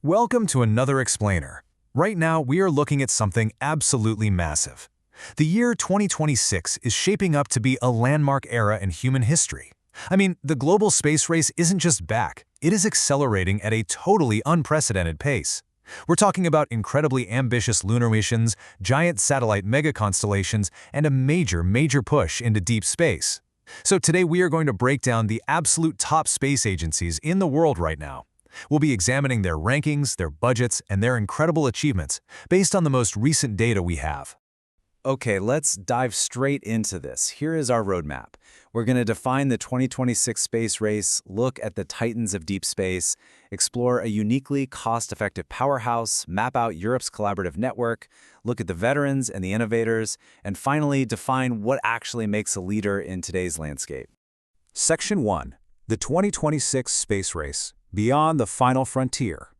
Welcome to another explainer. Right now, we are looking at something absolutely massive. The year 2026 is shaping up to be a landmark era in human history. The global space race isn't just back, it is accelerating at a totally unprecedented pace. We're talking about incredibly ambitious lunar missions, giant satellite mega-constellations, and a major push into deep space. So today we are going to break down the absolute top space agencies in the world right now. We'll be examining their rankings, their budgets, and their incredible achievements based on the most recent data we have. Okay, let's dive straight into this. Here is our roadmap. We're going to define the 2026 space race, look at the titans of deep space, explore a uniquely cost-effective powerhouse, map out Europe's collaborative network, look at the veterans and the innovators, and finally define what actually makes a leader in today's landscape. Section 1. The 2026 Space Race, Beyond the Final Frontier.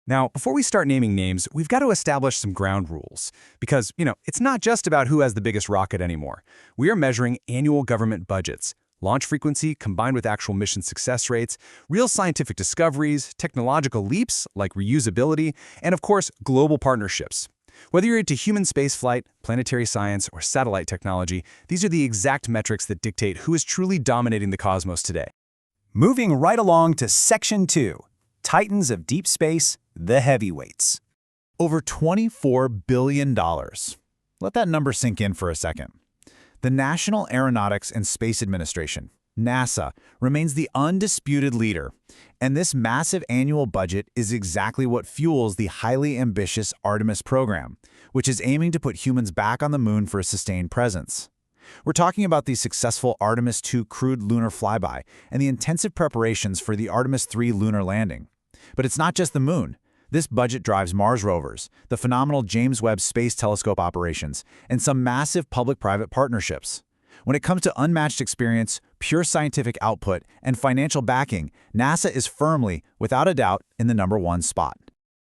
Now, before we start naming names, we've got to establish some ground rules. Because, it's not just about who has the biggest rocket anymore. We are measuring annual government budgets, launch frequency combined with actual mission success rates, real scientific discoveries, technological leaps like reusability, and of course, global partnerships. Whether you're into human spaceflight, planetary science, or satellite technology, these are the exact metrics that dictate who is truly dominating the cosmos today. Moving right along to Section 2, Titans of Deep Space, the Heavyweights. Over $24 billion. Let that number sink in for a second. The National Aeronautics and Space Administration, NASA, remains the undisputed leader, and this massive annual budget is exactly what fuels the highly ambitious Artemis program, which is aiming to put humans back on the moon for a sustained presence. We're talking about the successful Artemis II crewed lunar flyby and the intensive preparations for the Artemis III lunar landing. But it's not just the moon. This budget drives Mars rovers, the phenomenal James Webb Space Telescope operations, and some massive public-private partnerships. When it comes to unmatched experience, pure scientific output, and financial backing, NASA is firmly, without a doubt, in the #1 spot.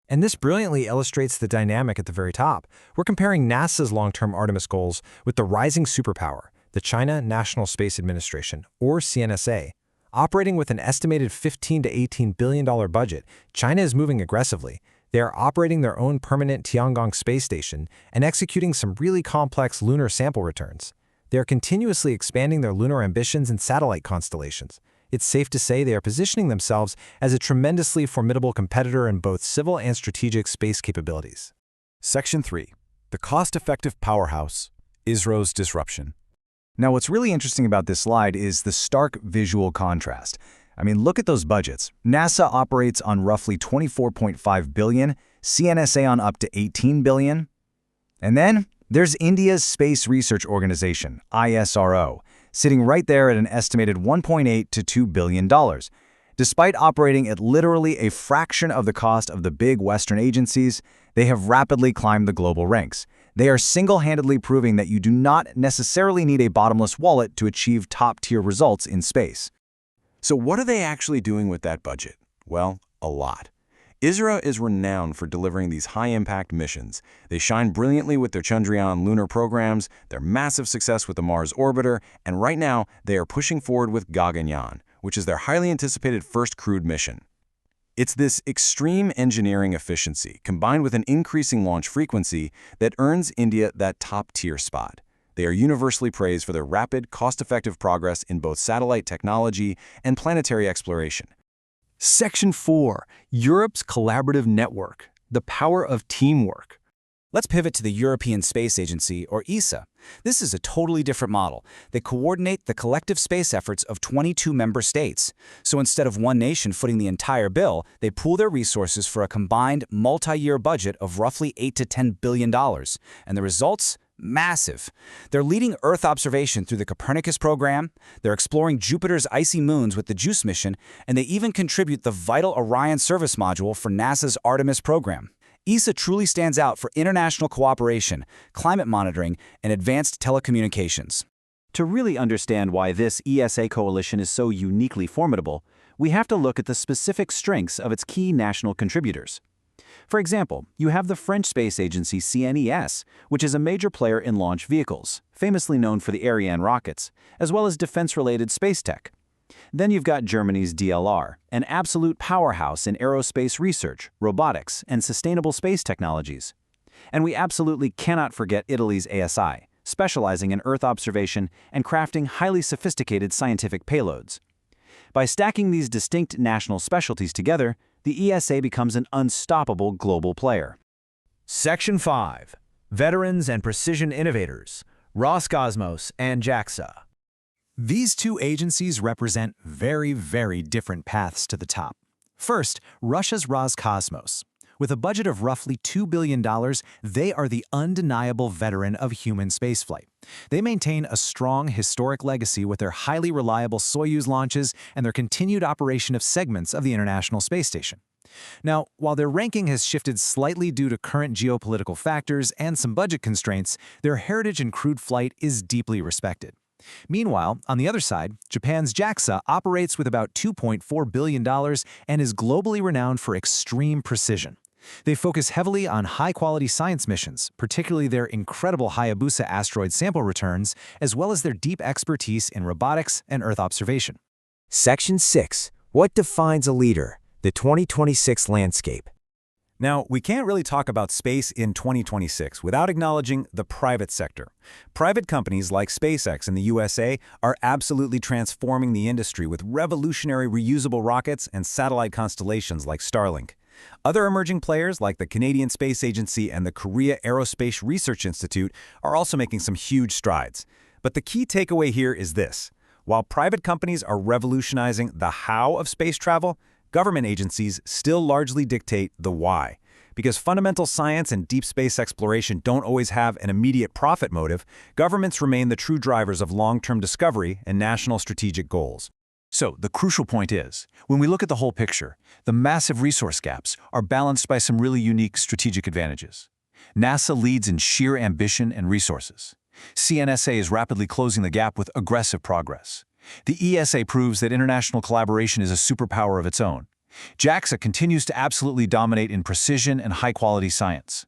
And this brilliantly illustrates the dynamic at the very top. We're comparing NASA's long-term Artemis goals with the rising superpower, the China National Space Administration, or CNSA. Operating with an estimated $15 to $18 billion budget, China is moving aggressively. They are operating their own permanent Tiangong space station and executing some really complex lunar sample returns. They are continuously expanding their lunar ambitions and satellite constellations. It's safe to say they are positioning themselves as a tremendously formidable competitor in both civil and strategic space capabilities. Section 3. The Cost-Effective Powerhouse, ISRO's Disruption. Now, what's really interesting about this slide is the stark visual contrast. Look at those budgets. NASA operates on roughly $24.5 billion, CNSA on up to $18 billion. And then there's India's Space Research Organization, ISRO, sitting right there at an estimated $1.8 to $2 billion. Despite operating at literally a fraction of the cost of the big Western agencies, they have rapidly climbed the global ranks. They are single-handedly proving that you do not necessarily need a bottomless wallet to achieve top-tier results in space. So what are they actually doing with that budget? Well, a lot. ISRO is renowned for delivering these high-impact missions. They shine brilliantly with their Chandrayaan lunar programs, their massive success with the Mars orbiter, and right now they are pushing forward with Gaganyaan, which is their highly anticipated first crewed mission. It's this extreme engineering efficiency, combined with an increasing launch frequency, that earns India that top-tier spot. They are universally praised for their rapid, cost-effective progress in both satellite technology and planetary exploration. Section 4. Europe's Collaborative Network, the Power of Teamwork. Let's pivot to the European Space Agency, or ESA. This is a totally different model. They coordinate the collective space efforts of 22 member states. So instead of one nation footing the entire bill, they pool their resources for a combined multi-year budget of roughly $8 to $10 billion. And the results? Massive. They're leading Earth observation through the Copernicus program, they're exploring Jupiter's icy moons with the JUICE mission, and they even contribute the vital Orion service module for NASA's Artemis program. ESA truly stands out for international cooperation, climate monitoring, and advanced telecommunications. To really understand why this ESA coalition is so uniquely formidable, we have to look at the specific strengths of its key national contributors. For example, you have the French space agency CNES, which is a major player in launch vehicles, famously known for the Ariane rockets, as well as defense-related space tech. Then you've got Germany's DLR, an absolute powerhouse in aerospace research, robotics, and sustainable space technologies. And we absolutely cannot forget Italy's ASI, specializing in Earth observation and crafting highly sophisticated scientific payloads. By stacking these distinct national specialties together, the ESA becomes an unstoppable global player. Section 5. Veterans and Precision Innovators, Roscosmos and JAXA. These two agencies represent very, very different paths to the top. First, Russia's Roscosmos. With a budget of roughly $2 billion, they are the undeniable veteran of human spaceflight. They maintain a strong historic legacy with their highly reliable Soyuz launches and their continued operation of segments of the International Space Station. Now, while their ranking has shifted slightly due to current geopolitical factors and some budget constraints, their heritage in crewed flight is deeply respected. Meanwhile, on the other side, Japan's JAXA operates with about $2.4 billion and is globally renowned for extreme precision. They focus heavily on high-quality science missions, particularly their incredible Hayabusa asteroid sample returns, as well as their deep expertise in robotics and Earth observation. Section 6. What defines a leader? The 2026 landscape. Now, we can't really talk about space in 2026 without acknowledging the private sector. Private companies like SpaceX in the USA are absolutely transforming the industry with revolutionary reusable rockets and satellite constellations like Starlink. Other emerging players like the Canadian Space Agency and the Korea Aerospace Research Institute are also making some huge strides. But the key takeaway here is this. While private companies are revolutionizing the how of space travel, government agencies still largely dictate the why. Because fundamental science and deep space exploration don't always have an immediate profit motive, governments remain the true drivers of long-term discovery and national strategic goals. So, the crucial point is, when we look at the whole picture, the massive resource gaps are balanced by some really unique strategic advantages. NASA leads in sheer ambition and resources. CNSA is rapidly closing the gap with aggressive progress. The ESA proves that international collaboration is a superpower of its own. JAXA continues to absolutely dominate in precision and high-quality science.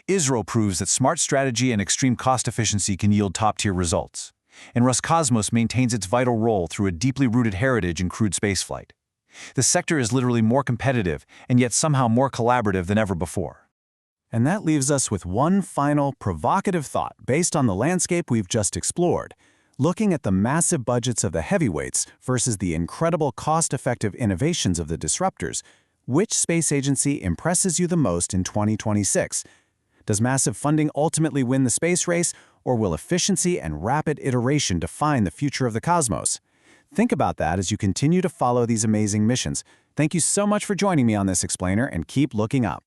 ISRO proves that smart strategy and extreme cost efficiency can yield top-tier results. And Roscosmos maintains its vital role through a deeply rooted heritage in crewed spaceflight. The sector is literally more competitive and yet somehow more collaborative than ever before. And that leaves us with one final provocative thought based on the landscape we've just explored. Looking at the massive budgets of the heavyweights versus the incredible cost-effective innovations of the disruptors, which space agency impresses you the most in 2026? Does massive funding ultimately win the space race, or will efficiency and rapid iteration define the future of the cosmos? Think about that as you continue to follow these amazing missions. Thank you so much for joining me on this explainer, and keep looking up.